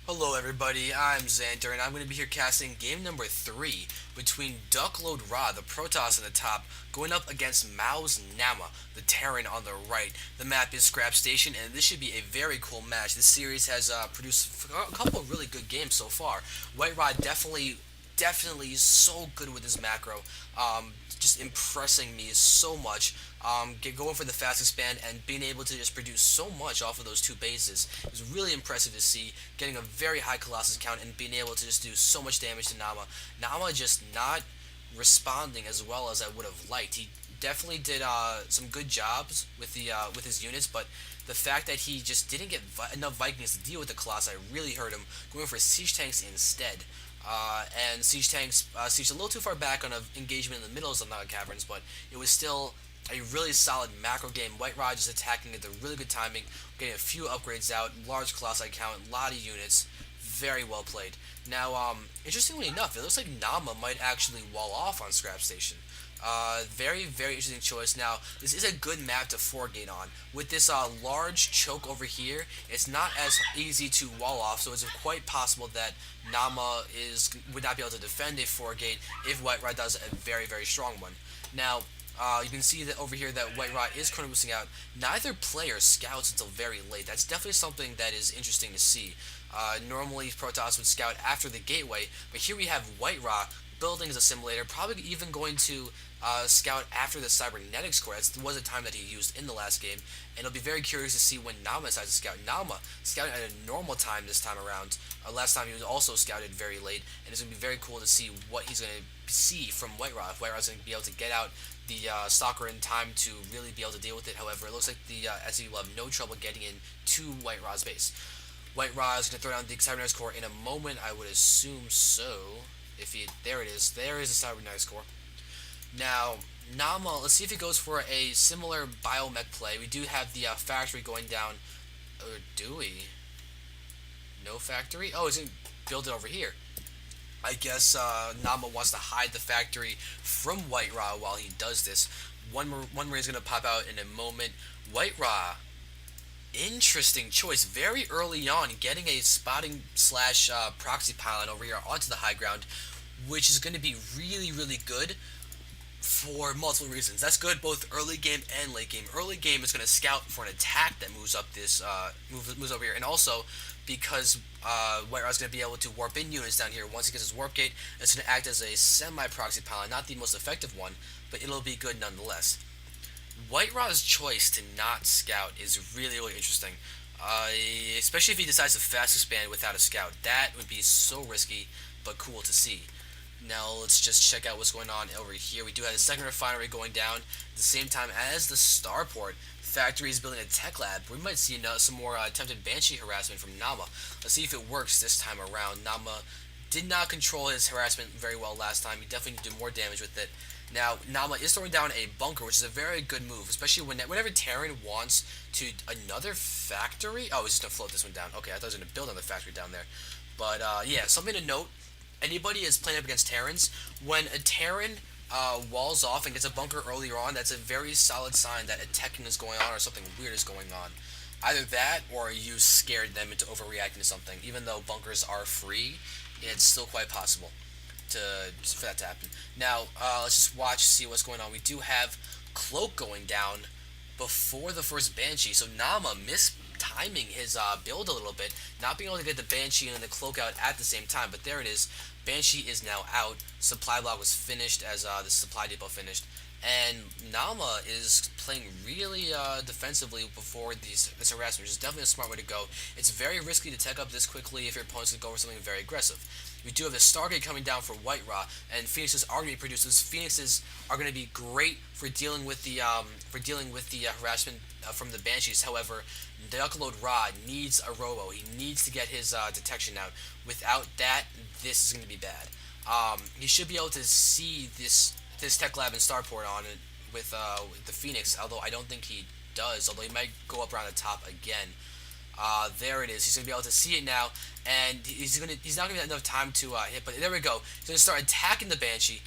Hello everybody, I'm Xander and I'm going to be here casting game number 3 between DuckloadRa, the Protoss on the top, going up against MouzNaama, the Terran on the right. The map is Scrap Station and this should be a very cool match. This series has produced a couple of really good games so far. White definitely is so good with his macro. Just impressing me so much. Going for the fast expand and being able to just produce so much off of those two bases is really impressive to see. Getting a very high Colossus count and being able to just do so much damage to Naama. Naama just not responding as well as I would have liked. He definitely did some good jobs with his units, but the fact that he just didn't get enough Vikings to deal with the Colossi really hurt him. Going for siege tanks instead. And siege tanks siege a little too far back on an engagement in the middle of the caverns, but it was still a really solid macro game. White Rod just attacking at the really good timing, getting a few upgrades out, large Colossi count, a lot of units, very well played. Now, interestingly enough, it looks like Naama might actually wall off on Scrap Station. Very interesting choice. Now, this is a good map to 4-gate on. With this large choke over here, it's not as easy to wall off, so it's quite possible that would not be able to defend a 4-gate if White Rod does a very strong one. Now, you can see that over here that White Rod is chrono boosting out. Neither player scouts until very late. That's definitely something that is interesting to see. Normally, Protoss would scout after the gateway, but here we have White Rod building as a simulator, probably even going to scout after the cybernetics core. That was a time that he used in the last game, and it'll be very curious to see when Naama decides to scout. Naama scouting at a normal time this time around. Last time he was also scouted very late, and it's going to be very cool to see what he's going to see from White Rod. If White Rod's going to be able to get out the stalker in time to really be able to deal with it. However, it looks like the SE will have no trouble getting in to White Rod's base. White Rod is going to throw down the cybernetics core in a moment. I would assume so. There it is. There is a cybernetics core. Now, Naama, let's see if he goes for a similar biomech play. We do have the factory going down. Or do we? No factory? Oh, he's going to build it over here. I guess Naama wants to hide the factory from White Ra while he does this. One Marine is going to pop out in a moment. White Ra, interesting choice. Very early on, getting a spotting slash proxy pylon over here onto the high ground, which is going to be really good for multiple reasons. That's good both early game and late game. Early game is going to scout for an attack that moves up this moves over here, and also because White Rod's going to be able to warp in units down here once he gets his warp gate. It's going to act as a semi-proxy pylon, not the most effective one, but it'll be good nonetheless. White Rod's choice to not scout is really interesting, especially if he decides to fast expand without a scout. That would be so risky, but cool to see. Now let's just check out what's going on over here. We do have the second refinery going down at the same time as the starport. Factory is building a tech lab. We might see some more attempted Banshee harassment from Naama. Let's see if it works this time around. Naama did not control his harassment very well last time. He definitely need to do more damage with it. Now, Naama is throwing down a bunker, which is a very good move, especially whenever Terran wants to another factory. Oh, he's just going to float this one down. Okay, I thought he was going to build another factory down there. But, yeah, something to note. Anybody is playing up against Terrans, when a Terran walls off and gets a bunker earlier on, that's a very solid sign that a teching is going on or something weird is going on. Either that or you scared them into overreacting to something. Even though bunkers are free, it's still quite possible for that to happen. Now, let's just see what's going on. We do have Cloak going down before the first Banshee, so Naama mistiming his build a little bit, not being able to get the Banshee and the Cloak out at the same time, but there it is. Banshee is now out. Supply block was finished as the supply depot finished. And Naama is playing really defensively before this harassment, which is definitely a smart way to go. It's very risky to tech up this quickly if your opponent's going to go for something very aggressive. We do have the Stargate coming down for White Ra, and Phoenixes are going to be produced. Those Phoenixes are going to be great for dealing with the harassment from the Banshees. However, DuckloadRa needs a robo. He needs to get his detection out. Without that, this is going to be bad. He should be able to see this tech lab and starport on it with the Phoenix, although I don't think he does. Although he might go up around the top again. There it is. He's gonna be able to see it now, and he's not gonna have enough time to hit. But there we go. He's gonna start attacking the Banshee.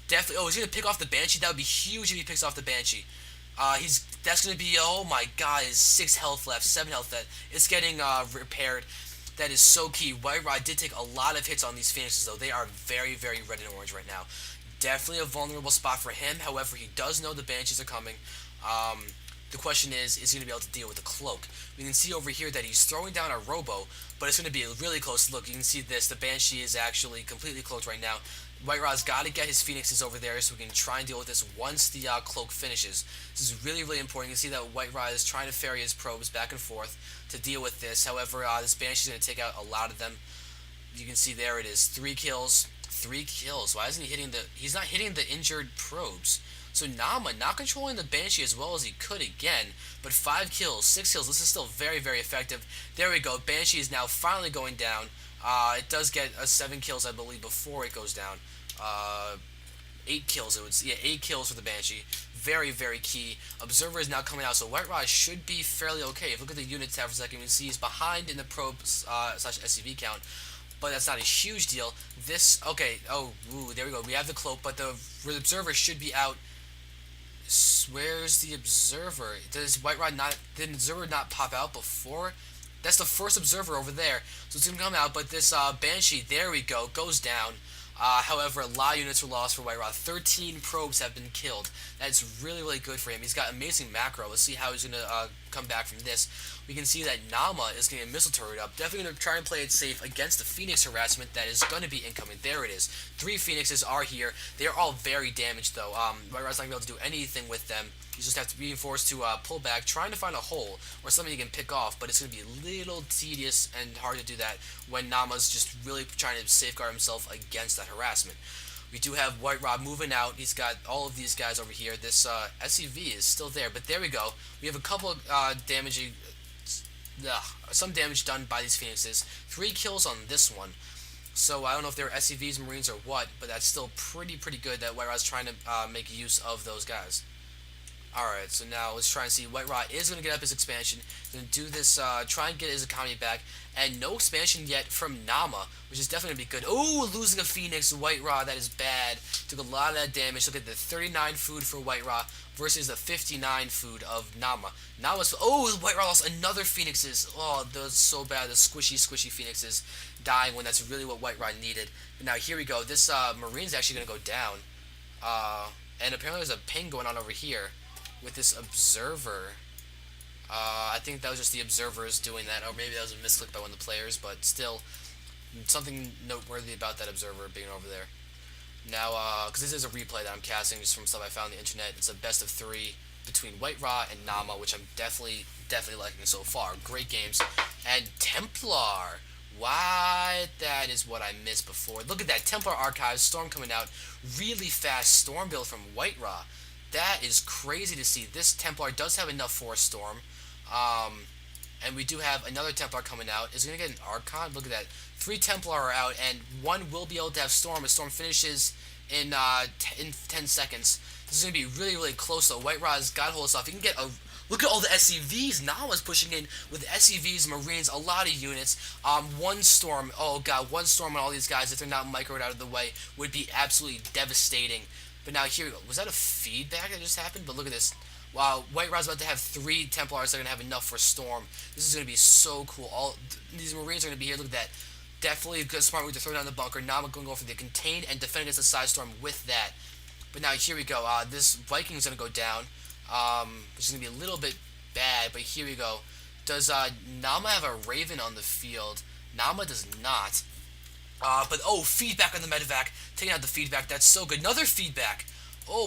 Definitely. Oh, he's gonna pick off the Banshee. That would be huge if he picks off the Banshee. That's gonna be, oh my god, is 6 health left, 7 health left. It's getting repaired. That is so key. White Rod did take a lot of hits on these Phoenixes, though. They are very, very red and orange right now. Definitely a vulnerable spot for him. However, he does know the Banshees are coming. The question is he going to be able to deal with the cloak? We can see over here that he's throwing down a Robo, but it's going to be a really close look. You can see this. The Banshee is actually completely cloaked right now. White Rod's got to get his Phoenixes over there so we can try and deal with this once the cloak finishes. This is really, really important. You can see that White Rod is trying to ferry his probes back and forth to deal with this. However, this Banshee is going to take out a lot of them. You can see there it is. 3 kills. 3 kills. Why isn't he hitting the... He's not hitting the injured probes. So Naama not controlling the Banshee as well as he could again, but 5 kills, 6 kills. This is still very, very effective. There we go. Banshee is now finally going down. It does get 7 kills, I believe, before it goes down. 8 kills. It was 8 kills for the Banshee. Very, very key. Observer is now coming out, so White Rod should be fairly okay. If you look at the unit tab for a second, you can see he's behind in the probe slash SCV count. But that's not a huge deal. This, okay, oh, ooh, there we go. We have the cloak, but the observer should be out. Where's the observer? Does White Rod not, did the observer not pop out before? That's the first observer over there. So it's going to come out, but this Banshee, there we go, goes down. However, a lot of units were lost for White Rod. 13 probes have been killed. That's really, really good for him. He's got amazing macro. Let's see how he's going to come back from this. We can see that Naama is getting a missile turret up. Definitely going to try and play it safe against the Phoenix harassment that is going to be incoming. There it is. 3 Phoenixes are here. They are all very damaged, though. White Rod's not going to be able to do anything with them. You just have to be forced to pull back, trying to find a hole or something you can pick off, but it's going to be a little tedious and hard to do that when Naama's just really trying to safeguard himself against that harassment. We do have White Rod moving out. He's got all of these guys over here. This SCV is still there, but there we go. We have a couple damaging... some damage done by these Phoenixes. 3 kills on this one. So I don't know if they're SCVs, Marines, or what, but that's still pretty good that White Rod's trying to make use of those guys. Alright, so now let's try and see. White Rod is going to get up his expansion. He's going to do this, try and get his economy back. And no expansion yet from Naama, which is definitely going to be good. Oh, losing a Phoenix, White Rod, that is bad. Took a lot of that damage. Look at the 39 food for White Rod versus the 59 food of Naama. Naama's... Oh, White Rod lost another Phoenixes. Oh, that was so bad. The squishy Phoenixes dying when that's really what White Rod needed. But now here we go. This Marine's actually going to go down. And apparently there's a ping going on over here with this observer. I think that was just the observers doing that, or maybe that was a misclick by one of the players, but still, something noteworthy about that observer being over there. Now, because this is a replay that I'm casting just from stuff I found on the internet, it's a best of 3 between White Rod and Naama, which I'm definitely liking so far. Great games. And Templar! What? That is what I missed before. Look at that, Templar Archives, Storm coming out, really fast Storm build from White Rod. That is crazy to see. This Templar does have enough for a Storm. And we do have another Templar coming out. Is it going to get an Archon? Look at that. 3 Templar are out, and 1 will be able to have Storm. A Storm finishes in 10 seconds. This is going to be really close, though. White Rod's got to hold us off. He can get a... Look at all the SCVs. Naama's pushing in with SCVs, Marines, a lot of units. 1 Storm. Oh, God. 1 Storm on all these guys, if they're not microed out of the way, would be absolutely devastating. But now here we go. Was that a feedback that just happened? But look at this. Wow, White Rod's about to have 3 Templars that are going to have enough for Storm. This is going to be so cool. All these Marines are going to be here. Look at that. Definitely a good smart move to throw down the bunker. Now I'm going to go for the contain and defend against the side storm with that. But now here we go. This Viking's going to go down. Which is going to be a little bit bad. But here we go. Does Naama have a Raven on the field? Naama does not. But oh, feedback on the medevac. Taking out the feedback. That's so good. Another feedback. Oh.